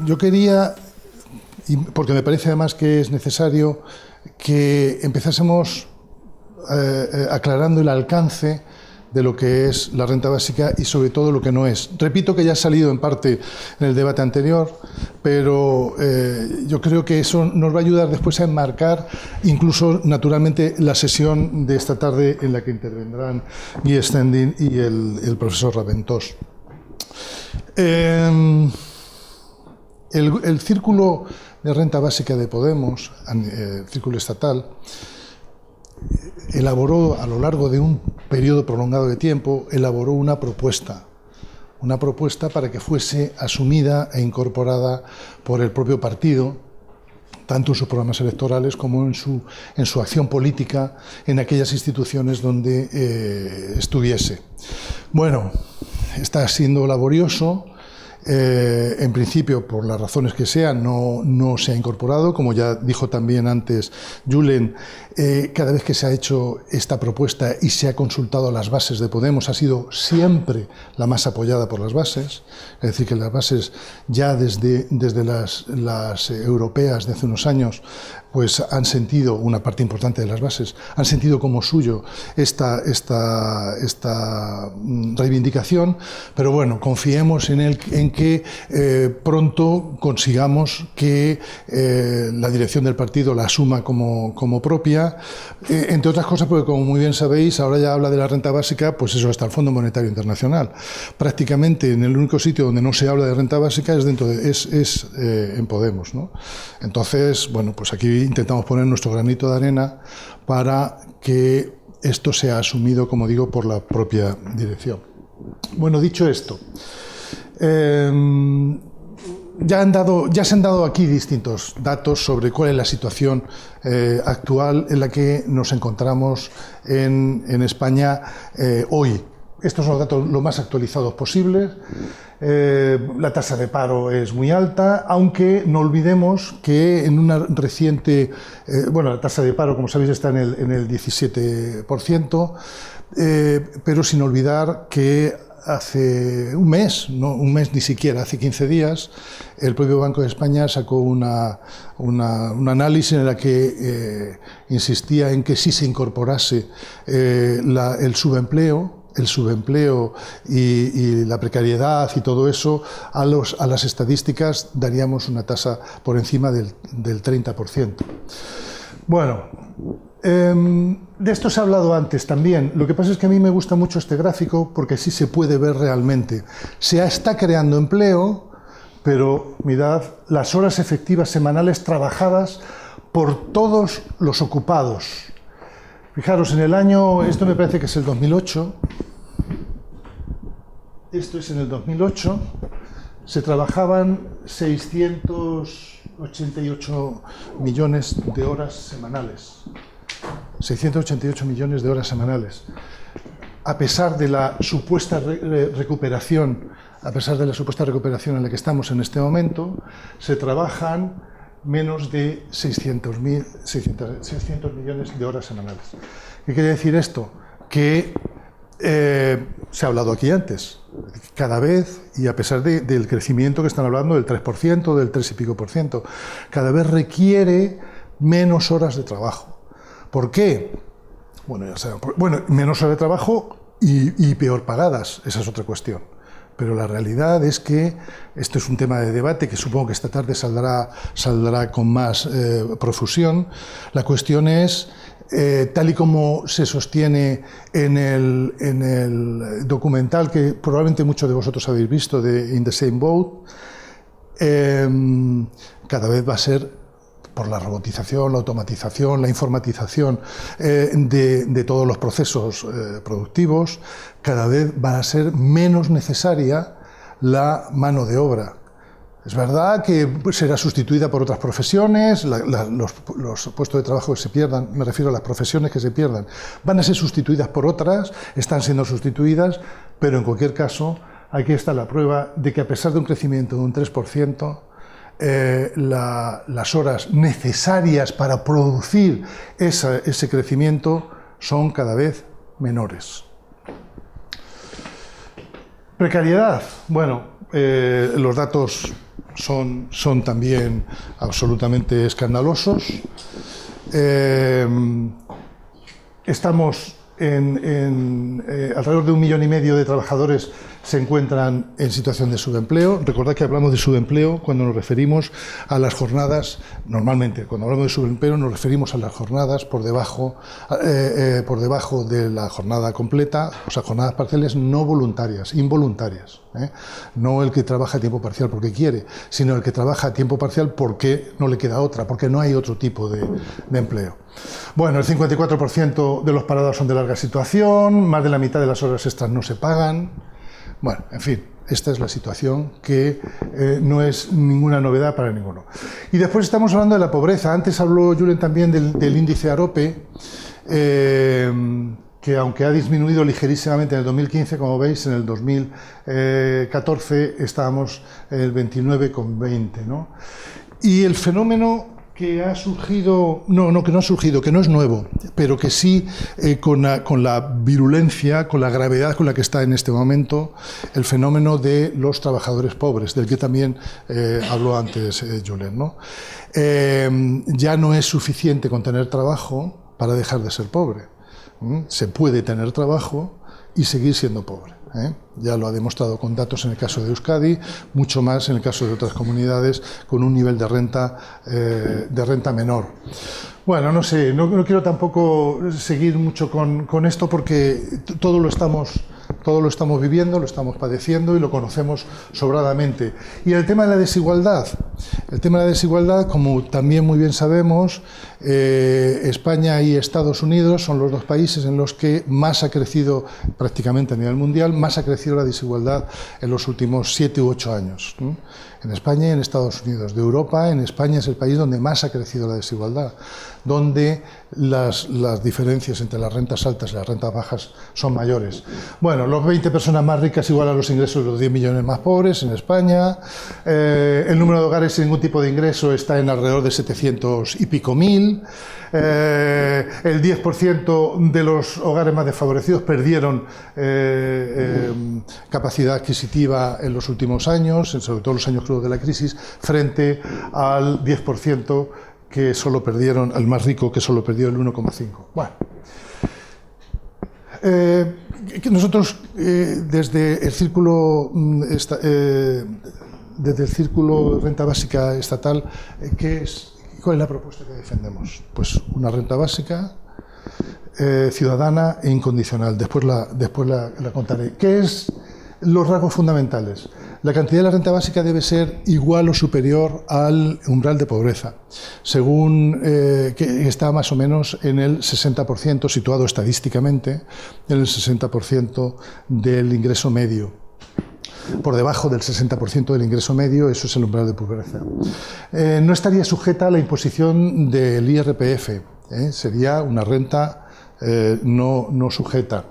yo quería, y porque me parece además que es necesario, que empezásemos aclarando el alcance de lo que es la renta básica y sobre todo lo que no es. Repito que ya ha salido en parte en el debate anterior, pero yo creo que eso nos va a ayudar después a enmarcar incluso naturalmente la sesión de esta tarde en la que intervendrán Guy Stendin y el profesor Raventós. El círculo de renta básica de Podemos, el círculo estatal, elaboró a lo largo de un periodo prolongado de tiempo, elaboró una propuesta para que fuese asumida e incorporada por el propio partido, tanto en sus programas electorales como en su acción política en aquellas instituciones donde estuviese. Bueno, está siendo laborioso. En principio, por las razones que sean, no se ha incorporado. Como ya dijo también antes Julen, cada vez que se ha hecho esta propuesta y se ha consultado a las bases de Podemos, ha sido siempre la más apoyada por las bases. Es decir, que las bases ya desde las europeas de hace unos años, pues han sentido, una parte importante de las bases, han sentido como suyo esta reivindicación, pero bueno, confiemos en que pronto consigamos que la dirección del partido la asuma como propia, entre otras cosas porque, como muy bien sabéis, ahora ya habla de la renta básica, pues eso, hasta el Fondo Monetario Internacional. Prácticamente en el único sitio donde no se habla de renta básica es en Podemos, ¿no? Entonces, bueno, pues aquí intentamos poner nuestro granito de arena para que esto sea asumido, como digo, por la propia dirección. Bueno, dicho esto, ya se han dado aquí distintos datos sobre cuál es la situación actual en la que nos encontramos en España hoy. Estos son los datos lo más actualizados posibles. La tasa de paro es muy alta, aunque no olvidemos que en una reciente... bueno, la tasa de paro, como sabéis, está en el 17%, pero sin olvidar que hace un mes, no un mes ni siquiera, hace 15 días, el propio Banco de España sacó un análisis en el que insistía en que si se incorporase el subempleo y la precariedad y todo eso a las estadísticas, daríamos una tasa por encima del 30%. Bueno, de esto se ha hablado antes también. Lo que pasa es que a mí me gusta mucho este gráfico porque así se puede ver realmente. Se está creando empleo, pero mirad las horas efectivas semanales trabajadas por todos los ocupados. Fijaros, en el año, esto me parece que es el 2008, esto es en el 2008, se trabajaban 688 millones de horas semanales. 688 millones de horas semanales. A pesar de la supuesta recuperación, en la que estamos en este momento, se trabajan menos de 600 millones de horas semanales. ¿Qué quiere decir esto? Que se ha hablado aquí antes, cada vez, y a pesar del crecimiento que están hablando, del 3%, del 3 y pico por ciento, cada vez requiere menos horas de trabajo. ¿Por qué? Bueno, menos horas de trabajo y peor pagadas, esa es otra cuestión. Pero la realidad es que esto es un tema de debate que supongo que esta tarde saldrá con más profusión. La cuestión es, tal y como se sostiene en el documental que probablemente muchos de vosotros habéis visto, de In the Same Boat, cada vez va a ser, por la robotización, la automatización, la informatización de todos los procesos productivos, cada vez va a ser menos necesaria la mano de obra. Es verdad que será sustituida por otras profesiones, los puestos de trabajo que se pierdan, me refiero a las profesiones que se pierdan, van a ser sustituidas por otras, están siendo sustituidas, pero en cualquier caso, aquí está la prueba de que a pesar de un crecimiento de un 3%, las horas necesarias para producir ese crecimiento son cada vez menores. Precariedad. Bueno, los datos son también absolutamente escandalosos. Estamos alrededor de 1,5 millones de trabajadores se encuentran en situación de subempleo. Recordad que hablamos de subempleo cuando nos referimos a las jornadas, normalmente cuando hablamos de subempleo nos referimos a las jornadas por debajo de la jornada completa, o sea, jornadas parciales no voluntarias, involuntarias. No el que trabaja a tiempo parcial porque quiere, sino el que trabaja a tiempo parcial porque no le queda otra, porque no hay otro tipo de empleo. Bueno, el 54% de los parados son de larga situación, más de la mitad de las horas extras no se pagan. Bueno, en fin, esta es la situación que no es ninguna novedad para ninguno. Y después estamos hablando de la pobreza. Antes habló Julen también del índice AROPE, que aunque ha disminuido ligerísimamente en el 2015, como veis, en el 2014 estábamos en el 29,20, ¿no? Y el fenómeno que ha surgido, que no ha surgido, que no es nuevo, pero que sí con la virulencia, con la gravedad con la que está en este momento, el fenómeno de los trabajadores pobres, del que también habló antes Julen, ¿no? Ya no es suficiente con tener trabajo para dejar de ser pobre. Se puede tener trabajo y seguir siendo pobre. Ya lo ha demostrado con datos en el caso de Euskadi, mucho más en el caso de otras comunidades con un nivel de renta menor. Bueno, no sé, no quiero tampoco seguir mucho con esto porque todo lo estamos viviendo, lo estamos padeciendo y lo conocemos sobradamente. Y el tema de la desigualdad. El tema de la desigualdad, como también muy bien sabemos, España y Estados Unidos son los dos países en los que más ha crecido, prácticamente a nivel mundial, más ha crecido la desigualdad en los últimos 7 u 8 años. En España y en Estados Unidos. De Europa, en España es el país donde más ha crecido la desigualdad, donde las diferencias entre las rentas altas y las rentas bajas son mayores. Bueno, los 20 personas más ricas igual a los ingresos de los 10 millones más pobres en España. El número de hogares sin ningún tipo de ingreso está en alrededor de 700 y pico mil. El 10% de los hogares más desfavorecidos perdieron capacidad adquisitiva en los últimos años, sobre todo los años crudos de la crisis, frente al 10% que solo perdieron, al más rico que solo perdió el 1,5%. Bueno, nosotros desde el círculo de renta básica estatal, ¿cuál es la propuesta que defendemos? Pues una renta básica ciudadana e incondicional. Después la contaré. ¿Qué es los rasgos fundamentales? La cantidad de la renta básica debe ser igual o superior al umbral de pobreza, según que está más o menos en el 60%, situado estadísticamente en el 60% del ingreso medio. Por debajo del 60% del ingreso medio, eso es el umbral de pobreza. No estaría sujeta a la imposición del IRPF, sería una renta no sujeta.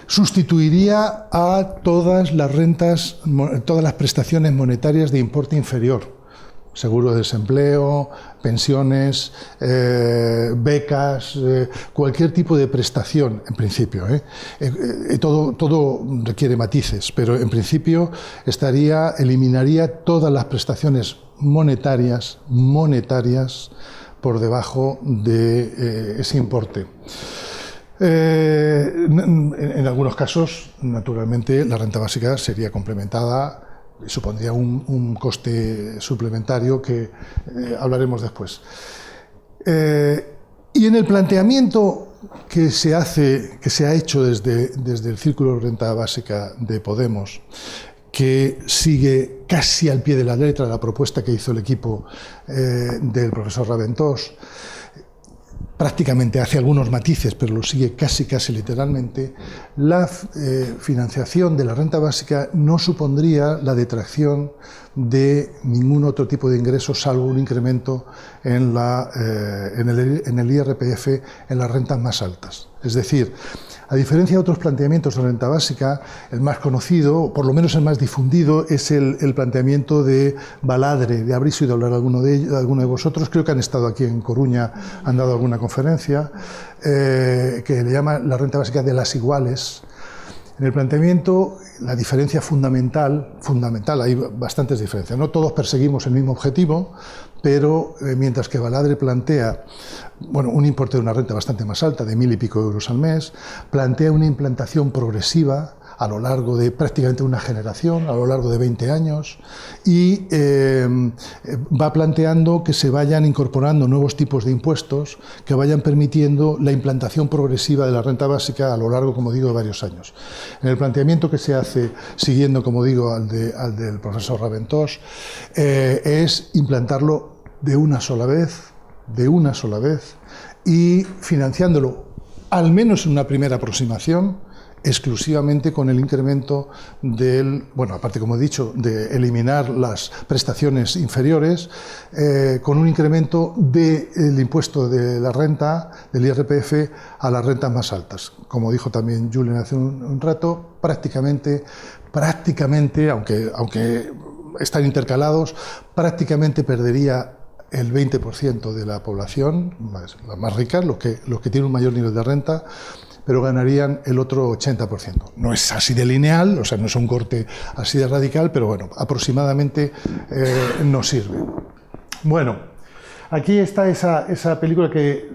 Sustituiría a todas las rentas, todas las prestaciones monetarias de importe inferior, seguro de desempleo, pensiones, becas, cualquier tipo de prestación, en principio. Todo requiere matices, pero en principio eliminaría todas las prestaciones monetarias por debajo de ese importe. En algunos casos, naturalmente, la renta básica sería complementada y supondría un coste suplementario que hablaremos después. Y en el planteamiento que se ha hecho desde el Círculo de Renta Básica de Podemos, que sigue casi al pie de la letra la propuesta que hizo el equipo del profesor Raventós, prácticamente hace algunos matices, pero lo sigue casi literalmente, la financiación de la renta básica no supondría la detracción de ningún otro tipo de ingresos, salvo un incremento en el IRPF en las rentas más altas. Es decir, a diferencia de otros planteamientos de renta básica, el más conocido, o por lo menos el más difundido, es el planteamiento de Baladre, de habréis oído hablar alguno de vosotros, creo que han estado aquí en Coruña, han dado alguna conferencia, que le llama la renta básica de las iguales, En el planteamiento, la diferencia fundamental, hay bastantes diferencias. No todos perseguimos el mismo objetivo, pero mientras que Baladre plantea un importe de una renta bastante más alta, de 1.000 y pico euros al mes, plantea una implantación progresiva a lo largo de prácticamente una generación, a lo largo de 20 años, y va planteando que se vayan incorporando nuevos tipos de impuestos que vayan permitiendo la implantación progresiva de la renta básica a lo largo, como digo, de varios años. En el planteamiento que se hace, siguiendo, como digo, al del profesor Raventós, es implantarlo de una sola vez, y financiándolo, al menos en una primera aproximación, exclusivamente con el incremento del, aparte, como he dicho, de eliminar las prestaciones inferiores, con un incremento del impuesto de la renta, del IRPF, a las rentas más altas. Como dijo también Julen hace un rato, prácticamente, aunque están intercalados, prácticamente perdería el 20% de la población, la más rica, los que tienen un mayor nivel de renta, pero ganarían el otro 80%. No es así de lineal, o sea, no es un corte así de radical, pero bueno, aproximadamente nos sirve. Bueno, aquí está esa película que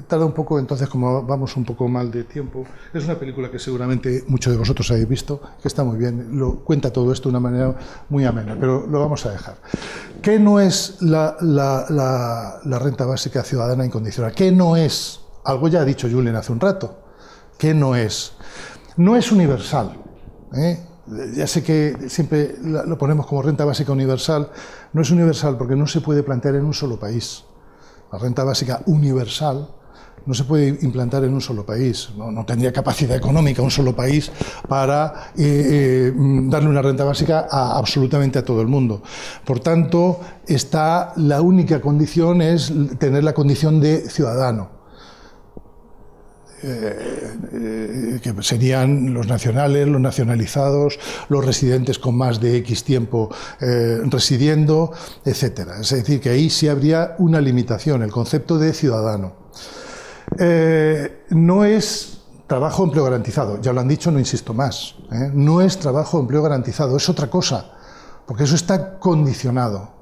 tarda un poco, entonces como vamos un poco mal de tiempo, es una película que seguramente muchos de vosotros habéis visto, que está muy bien, cuenta todo esto de una manera muy amena, pero lo vamos a dejar. ¿Qué no es la renta básica ciudadana incondicional? ¿Qué no es? Algo ya ha dicho Julen hace un rato. ¿Qué no es? No es universal. Ya sé que siempre lo ponemos como renta básica universal. No es universal porque no se puede plantear en un solo país. La renta básica universal no se puede implantar en un solo país. No tendría capacidad económica un solo país para darle una renta básica absolutamente a todo el mundo. Por tanto, la única condición es tener la condición de ciudadano. Que serían los nacionales, los nacionalizados, los residentes con más de X tiempo residiendo, etcétera. Es decir, que ahí sí habría una limitación, el concepto de ciudadano. No es trabajo empleo garantizado, ya lo han dicho, no insisto más. No es trabajo empleo garantizado, es otra cosa, porque eso está condicionado.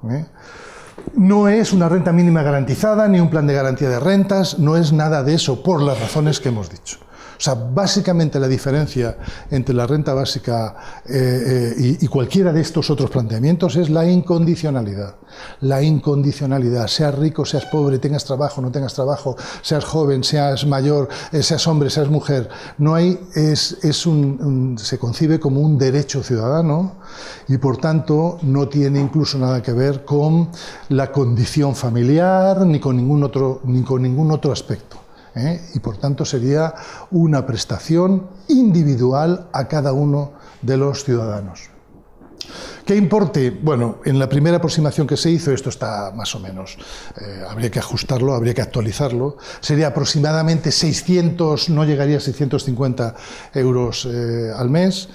No es una renta mínima garantizada, ni un plan de garantía de rentas, no es nada de eso, por las razones que hemos dicho. O sea, básicamente la diferencia entre la renta básica y cualquiera de estos otros planteamientos es la incondicionalidad. La incondicionalidad, seas rico, seas pobre, tengas trabajo, no tengas trabajo, seas joven, seas mayor, seas hombre, seas mujer. No hay, se concibe como un derecho ciudadano y por tanto no tiene incluso nada que ver con la condición familiar ni con ningún otro aspecto. Y por tanto sería una prestación individual a cada uno de los ciudadanos. ¿Qué importe? Bueno, en la primera aproximación que se hizo, esto está más o menos, habría que ajustarlo, habría que actualizarlo, sería aproximadamente 600, no llegaría a 650 euros al mes,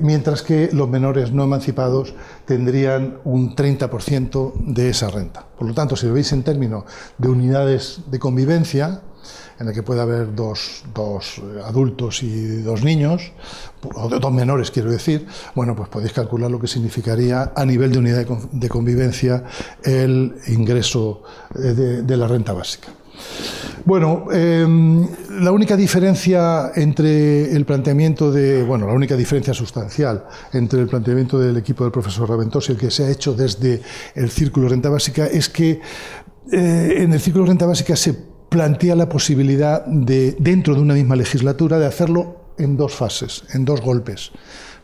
mientras que los menores no emancipados tendrían un 30% de esa renta. Por lo tanto, si lo veis en términos de unidades de convivencia, en el que puede haber dos adultos y dos niños, o dos menores quiero decir, bueno, pues podéis calcular lo que significaría a nivel de unidad de convivencia el ingreso de la renta básica. Bueno, la única diferencia entre el planteamiento la única diferencia sustancial entre el planteamiento del equipo del profesor Raventós y el que se ha hecho desde el Círculo Renta Básica es que en el Círculo Renta Básica se plantea la posibilidad de, dentro de una misma legislatura, de hacerlo en dos fases, en dos golpes.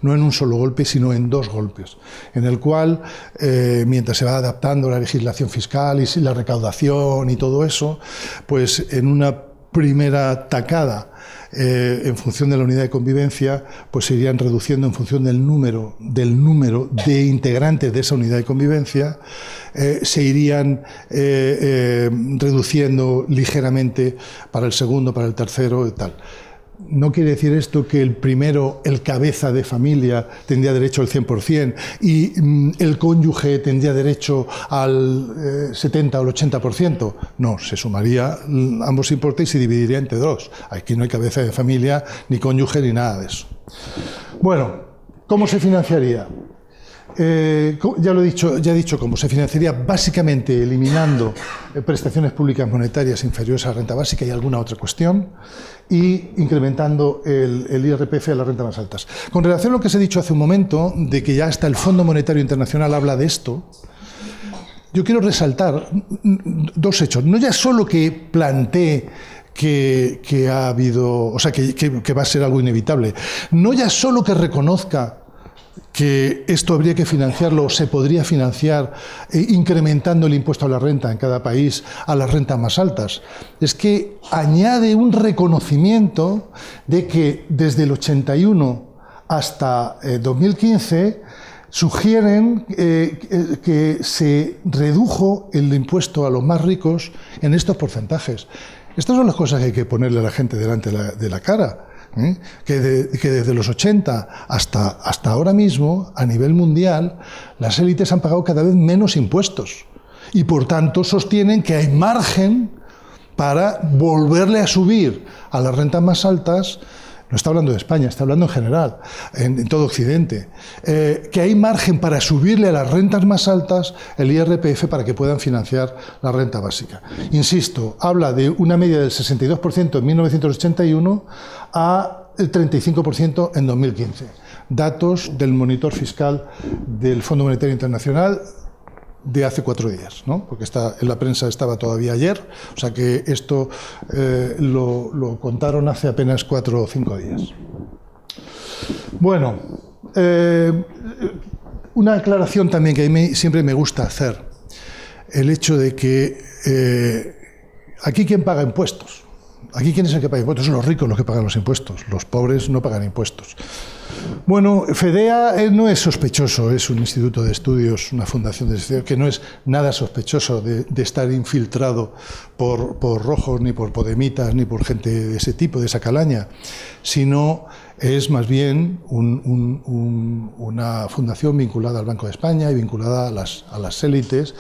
No en un solo golpe, sino en dos golpes, en el cual, mientras se va adaptando la legislación fiscal y la recaudación y todo eso, pues en una primera tacada, en función de la unidad de convivencia, pues se irían reduciendo en función del número de integrantes de esa unidad de convivencia, se irían reduciendo ligeramente para el segundo, para el tercero y tal. no quiere decir esto que el primero, el cabeza de familia, tendría derecho al 100% y el cónyuge tendría derecho al 70 o al 80%. No, se sumaría ambos importes y se dividiría entre dos. Aquí no hay cabeza de familia, ni cónyuge, ni nada de eso. Bueno, ¿cómo se financiaría? Ya he dicho cómo se financiaría, básicamente eliminando prestaciones públicas monetarias inferiores a la renta básica y alguna otra cuestión, y incrementando el IRPF a las rentas más altas. Con relación a lo que se ha dicho hace un momento, de que ya hasta el Fondo Monetario Internacional habla de esto, yo quiero resaltar dos hechos. No ya solo que plantee que ha habido, o sea, que va a ser algo inevitable, no ya solo que reconozca que esto habría que financiarlo o se podría financiar incrementando el impuesto a la renta en cada país a las rentas más altas. Es que añade un reconocimiento de que desde el 81 hasta 2015 sugieren que se redujo el impuesto a los más ricos en estos porcentajes. Estas son las cosas que hay que ponerle a la gente delante de la cara. Que desde los 80 hasta ahora mismo, a nivel mundial, las élites han pagado cada vez menos impuestos y, por tanto, sostienen que hay margen para volverle a subir a las rentas más altas. No está hablando de España, está hablando en general, en todo Occidente, que hay margen para subirle a las rentas más altas el IRPF para que puedan financiar la renta básica. Insisto, habla de una media del 62% en 1981 a el 35% en 2015. Datos del monitor fiscal del Fondo Monetario Internacional de hace 4 días, ¿no? Porque en la prensa estaba todavía ayer, o sea que esto lo contaron hace apenas 4 o 5 días. Bueno, una aclaración también que a mí siempre me gusta hacer, el hecho de que aquí ¿quién paga impuestos? Aquí ¿quién es el que paga impuestos? Son los ricos los que pagan los impuestos, los pobres no pagan impuestos. Bueno, FEDEA no es sospechoso, es un instituto de estudios, una fundación de estudios que no es nada sospechoso de estar infiltrado por rojos, ni por podemitas, ni por gente de ese tipo, de esa calaña, sino es más bien una fundación vinculada al Banco de España y vinculada a las élites.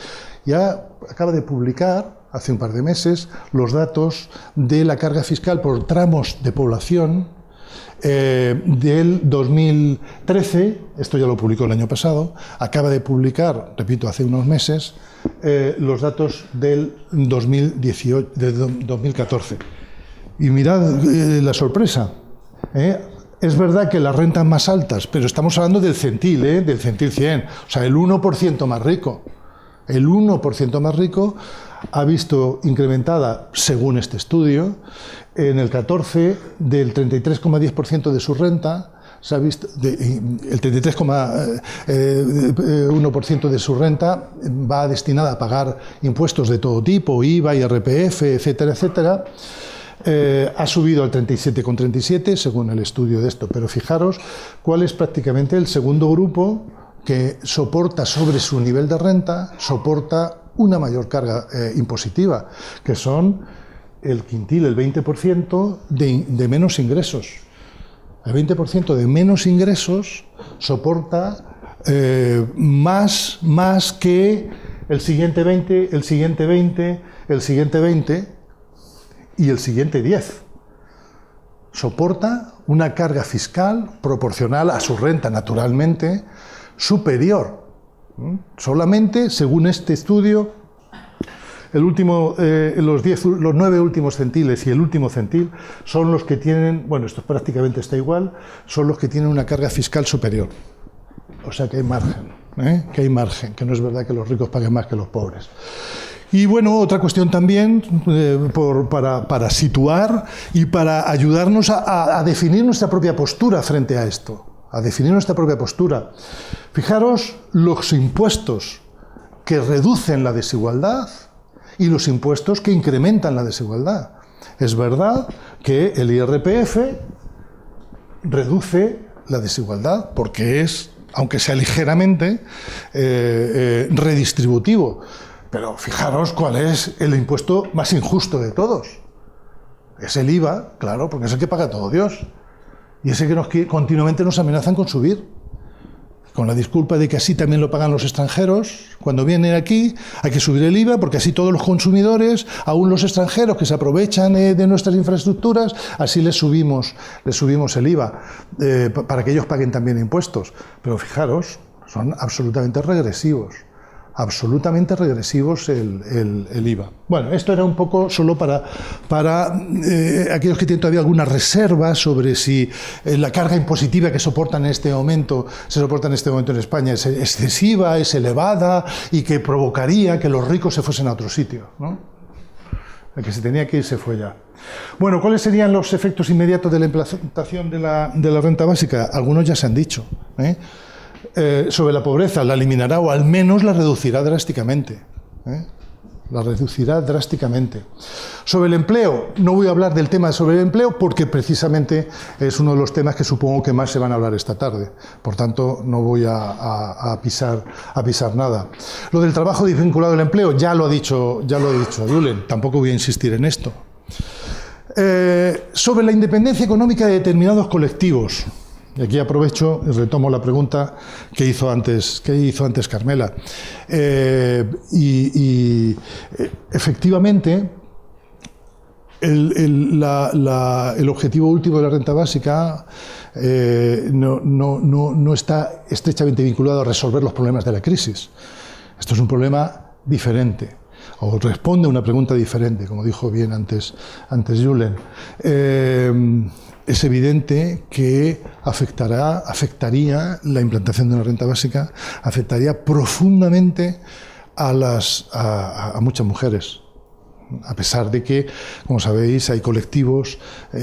Ya acaba de publicar, hace un par de meses, los datos de la carga fiscal por tramos de población del 2013, esto ya lo publicó el año pasado, acaba de publicar, repito, hace unos meses, los datos del 2014. Y mirad la sorpresa. Es verdad que las rentas más altas, pero estamos hablando del centil 100, o sea, el 1% más rico. El 1% más rico ha visto incrementada, según este estudio, en el 14 del 33,10% de su renta, se ha visto el 33,1% de su renta va destinada a pagar impuestos de todo tipo, IVA, IRPF, etcétera, etcétera. Ha subido al 37,37 según el estudio de esto, pero fijaros cuál es prácticamente el segundo grupo que soporta sobre su nivel de renta, soporta una mayor carga impositiva, que son el quintil, el 20% de menos ingresos. El 20% de menos ingresos soporta más que el siguiente 20, el siguiente 20, el siguiente 20 y el siguiente 10. Soporta una carga fiscal proporcional a su renta, naturalmente, superior. Solamente, según este estudio, los 9 últimos centiles y el último centil son los que tienen, bueno, esto prácticamente está igual, son los que tienen una carga fiscal superior. O sea que hay margen, que no es verdad que los ricos paguen más que los pobres. Y bueno, otra cuestión también para situar y para ayudarnos a definir nuestra propia postura frente a esto. A definir nuestra propia postura. Fijaros los impuestos que reducen la desigualdad y los impuestos que incrementan la desigualdad. Es verdad que el IRPF reduce la desigualdad porque es, aunque sea ligeramente, redistributivo. Pero fijaros cuál es el impuesto más injusto de todos. Es el IVA, claro, porque es el que paga todo Dios. Y ese que continuamente nos amenazan con subir. Con la disculpa de que así también lo pagan los extranjeros. Cuando vienen aquí hay que subir el IVA porque así todos los consumidores, aún los extranjeros que se aprovechan de nuestras infraestructuras, así les subimos el IVA para que ellos paguen también impuestos. Pero fijaros, son absolutamente regresivos el IVA. Bueno, esto era un poco solo para aquellos que tienen todavía alguna reserva sobre si la carga impositiva que se soporta en este momento en España es excesiva, es elevada y que provocaría que los ricos se fuesen a otro sitio, ¿no? El que se tenía que ir se fue ya. Bueno, ¿cuáles serían los efectos inmediatos de la implantación de la renta básica? Algunos ya se han dicho, sobre la pobreza, la eliminará o al menos la reducirá drásticamente. La reducirá drásticamente. Sobre el empleo, no voy a hablar del tema sobre el empleo porque precisamente es uno de los temas que supongo que más se van a hablar esta tarde. Por tanto, no voy a pisar nada. Lo del trabajo desvinculado del empleo, ya lo ha dicho Julen, tampoco voy a insistir en esto. Sobre la independencia económica de determinados colectivos. Y aquí aprovecho y retomo la pregunta que hizo antes Carmela. Efectivamente, el objetivo último de la renta básica no está estrechamente vinculado a resolver los problemas de la crisis. Esto es un problema diferente, o responde a una pregunta diferente, como dijo bien antes Julen. Es evidente que afectaría la implantación de una renta básica, afectaría profundamente a muchas mujeres. A pesar de que, como sabéis, hay colectivos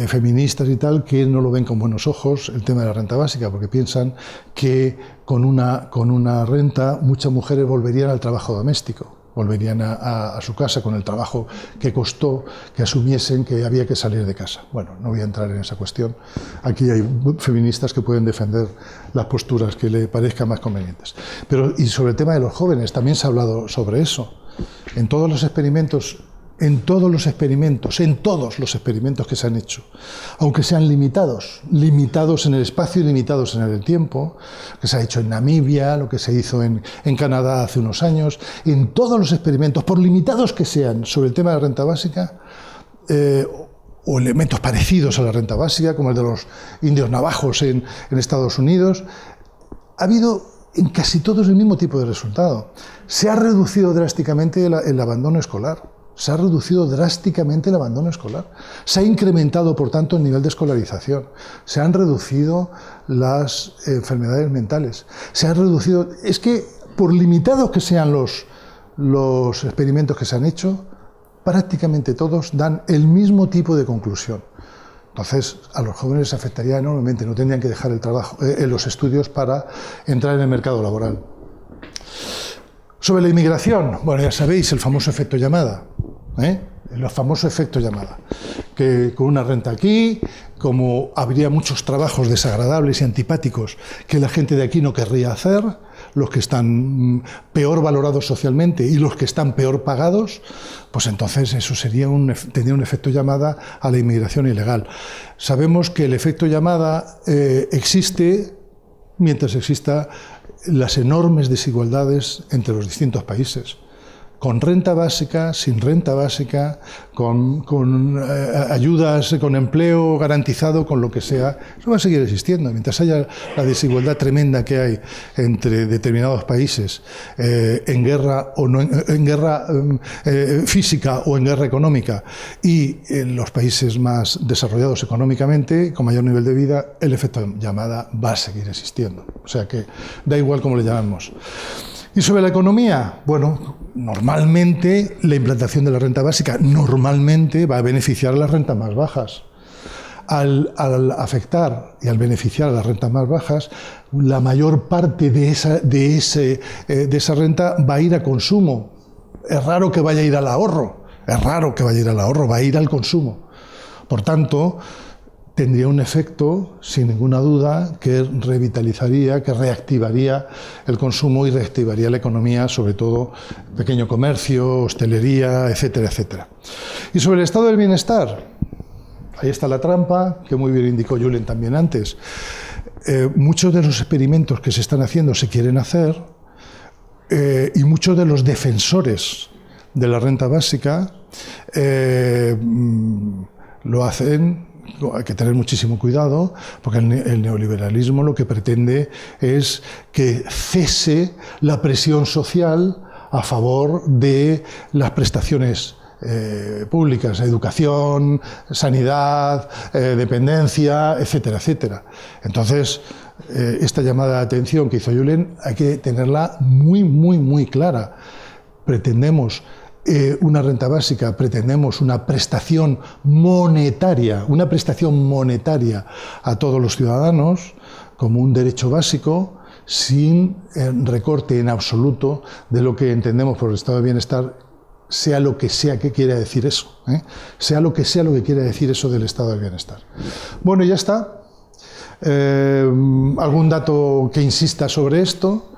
feministas y tal que no lo ven con buenos ojos el tema de la renta básica, porque piensan que con una renta muchas mujeres volverían al trabajo doméstico. Volverían a su casa con el trabajo que costó, que asumiesen que había que salir de casa. Bueno, no voy a entrar en esa cuestión. Aquí hay feministas que pueden defender las posturas que le parezcan más convenientes. Y sobre el tema de los jóvenes, también se ha hablado sobre eso. En todos los experimentos que se han hecho, aunque sean limitados en el espacio y limitados en el tiempo, que se ha hecho en Namibia, lo que se hizo en Canadá hace unos años, en todos los experimentos, por limitados que sean sobre el tema de la renta básica, o elementos parecidos a la renta básica, como el de los indios navajos en Estados Unidos, ha habido en casi todos el mismo tipo de resultado. Se ha reducido drásticamente el abandono escolar. Se ha incrementado, por tanto, el nivel de escolarización. Se han reducido las enfermedades mentales. Se han reducido... Es que, por limitados que sean los experimentos que se han hecho, prácticamente todos dan el mismo tipo de conclusión. Entonces, a los jóvenes les afectaría enormemente. No tendrían que dejar los estudios para entrar en el mercado laboral. Sobre la inmigración, bueno, ya sabéis, el famoso efecto llamada. Que con una renta aquí, como habría muchos trabajos desagradables y antipáticos que la gente de aquí no querría hacer, los que están peor valorados socialmente y los que están peor pagados, pues entonces eso tendría un efecto llamada a la inmigración ilegal. Sabemos que el efecto llamada existe mientras exista las enormes desigualdades entre los distintos países. Con renta básica, sin renta básica, con ayudas, con empleo garantizado, con lo que sea, eso va a seguir existiendo. Mientras haya la desigualdad tremenda que hay entre determinados países, en guerra o no, en guerra física o en guerra económica, y en los países más desarrollados económicamente, con mayor nivel de vida, el efecto llamada va a seguir existiendo. O sea que da igual cómo le llamamos. Y sobre la economía, bueno, normalmente la implantación de la renta básica normalmente va a beneficiar a las rentas más bajas. Al afectar y al beneficiar a las rentas más bajas, la mayor parte de esa renta va a ir a consumo. Es raro que vaya a ir al ahorro, va a ir al consumo. Por tanto, tendría un efecto, sin ninguna duda, que revitalizaría, que reactivaría el consumo y reactivaría la economía, sobre todo pequeño comercio, hostelería, etcétera, etcétera. Y sobre el estado del bienestar, ahí está la trampa, que muy bien indicó Julen también antes. Muchos de los experimentos que se están haciendo se quieren hacer, y muchos de los defensores de la renta básica lo hacen. Hay que tener muchísimo cuidado, porque el neoliberalismo lo que pretende es que cese la presión social a favor de las prestaciones públicas, educación, sanidad, dependencia, etcétera, etcétera. Entonces, esta llamada de atención que hizo Julen hay que tenerla muy, muy, muy clara. Pretendemos una renta básica, pretendemos una prestación monetaria a todos los ciudadanos como un derecho básico, sin recorte en absoluto de lo que entendemos por el estado de bienestar, sea lo que sea que quiera decir eso, sea lo que que quiera decir eso del estado del bienestar. Bueno, ya está. ¿Algún dato que insista sobre esto?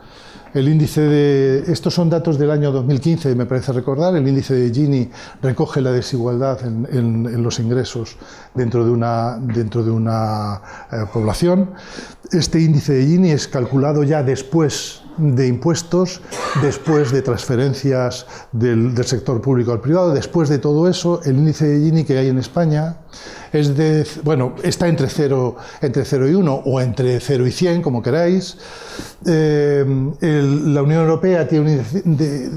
El índice de... Estos son datos del año 2015, me parece recordar. El índice de Gini recoge la desigualdad en los ingresos dentro de una población. Este índice de Gini es calculado ya después de impuestos, después de transferencias del sector público al privado. Después de todo eso, el índice de Gini que hay en España es está entre 0 y 1 o entre 0 y 100, como queráis. La Unión Europea tiene un índice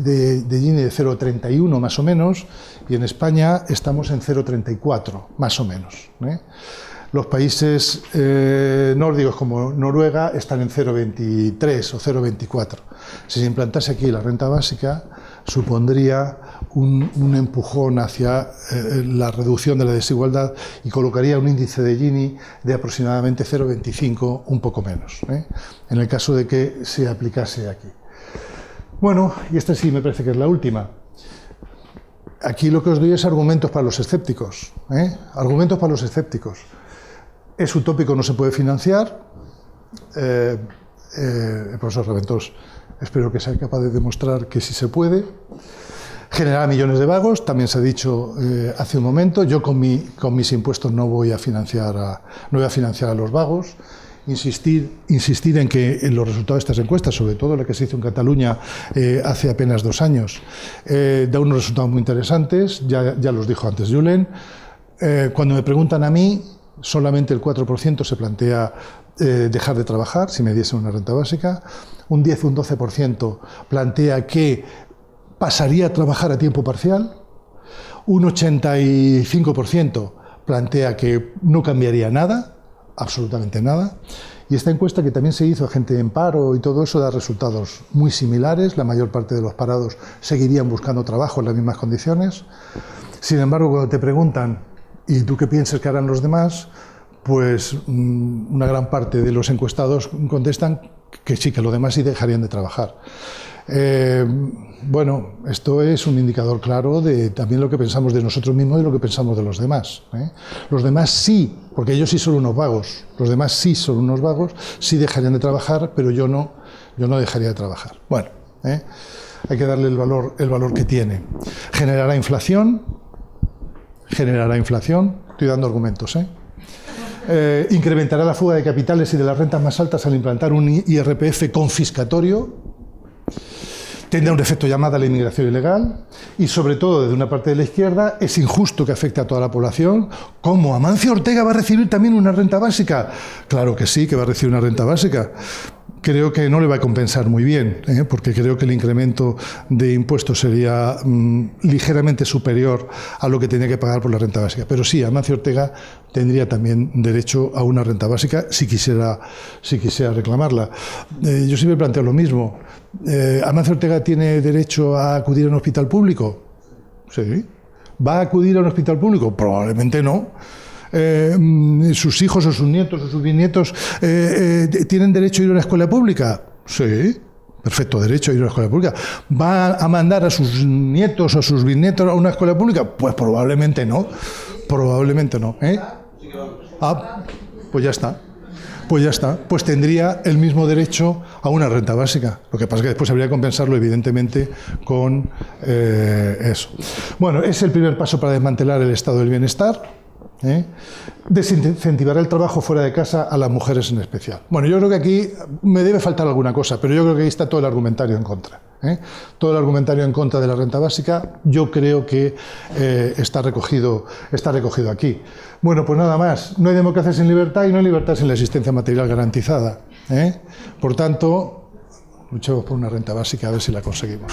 de Gini de 0,31 más o menos, y en España estamos en 0,34 más o menos. Los países nórdicos como Noruega están en 0,23 o 0,24. Si se implantase aquí la renta básica, supondría un empujón hacia la reducción de la desigualdad y colocaría un índice de Gini de aproximadamente 0,25, un poco menos, en el caso de que se aplicase aquí. Bueno, y esta sí me parece que es la última. Aquí lo que os doy es argumentos para los escépticos. Argumentos para los escépticos. Es utópico, no se puede financiar. El profesor Raventós espero que sea capaz de demostrar que sí se puede. Generará millones de vagos, también se ha dicho hace un momento. Yo con mis impuestos no voy a financiar a los vagos. Insistir en que en los resultados de estas encuestas, sobre todo la que se hizo en Cataluña hace apenas 2 años, da unos resultados muy interesantes, ya los dijo antes Julen. Cuando me preguntan a mí, solamente el 4% se plantea dejar de trabajar si me diesen una renta básica, un 10 o un 12% plantea que pasaría a trabajar a tiempo parcial, un 85% plantea que no cambiaría nada, absolutamente nada, y esta encuesta que también se hizo a gente en paro y todo eso da resultados muy similares. La mayor parte de los parados seguirían buscando trabajo en las mismas condiciones. Sin embargo, cuando te preguntan ¿y tú qué piensas que harán los demás?, pues una gran parte de los encuestados contestan que sí, que los demás sí dejarían de trabajar. Bueno, esto es un indicador claro de también lo que pensamos de nosotros mismos y lo que pensamos de los demás. Los demás sí, porque ellos sí son unos vagos, los demás sí son unos vagos, sí dejarían de trabajar, pero yo no dejaría de trabajar. Bueno, hay que darle el valor que tiene. Generará inflación, estoy dando argumentos, incrementará la fuga de capitales y de las rentas más altas al implantar un IRPF confiscatorio, tendrá un efecto llamada a la inmigración ilegal y, sobre todo, desde una parte de la izquierda, es injusto que afecte a toda la población. ¿Cómo? ¿Amancio Ortega va a recibir también una renta básica? Claro que sí, que va a recibir una renta básica. Creo que no le va a compensar muy bien, porque creo que el incremento de impuestos sería ligeramente superior a lo que tenía que pagar por la renta básica. Pero sí, Amancio Ortega tendría también derecho a una renta básica si quisiera reclamarla. Yo siempre planteo lo mismo. ¿Amancio Ortega tiene derecho a acudir a un hospital público? Sí. ¿Va a acudir a un hospital público? Probablemente no. ¿Sus hijos o sus nietos o sus bisnietos tienen derecho a ir a una escuela pública? Sí, perfecto derecho a ir a una escuela pública. ¿Va a mandar a sus nietos o a sus bisnietos a una escuela pública? Pues probablemente no. Pues ya está. Pues tendría el mismo derecho a una renta básica. Lo que pasa es que después habría que compensarlo, evidentemente, con eso. Bueno, es el primer paso para desmantelar el estado del bienestar. Desincentivará el trabajo fuera de casa a las mujeres en especial. Bueno, yo creo que aquí me debe faltar alguna cosa, pero yo creo que ahí está todo el argumentario en contra. Todo el argumentario en contra de la renta básica, yo creo que está recogido aquí. Bueno, pues nada más. No hay democracia sin libertad y no hay libertad sin la existencia material garantizada. Por tanto, luchemos por una renta básica a ver si la conseguimos.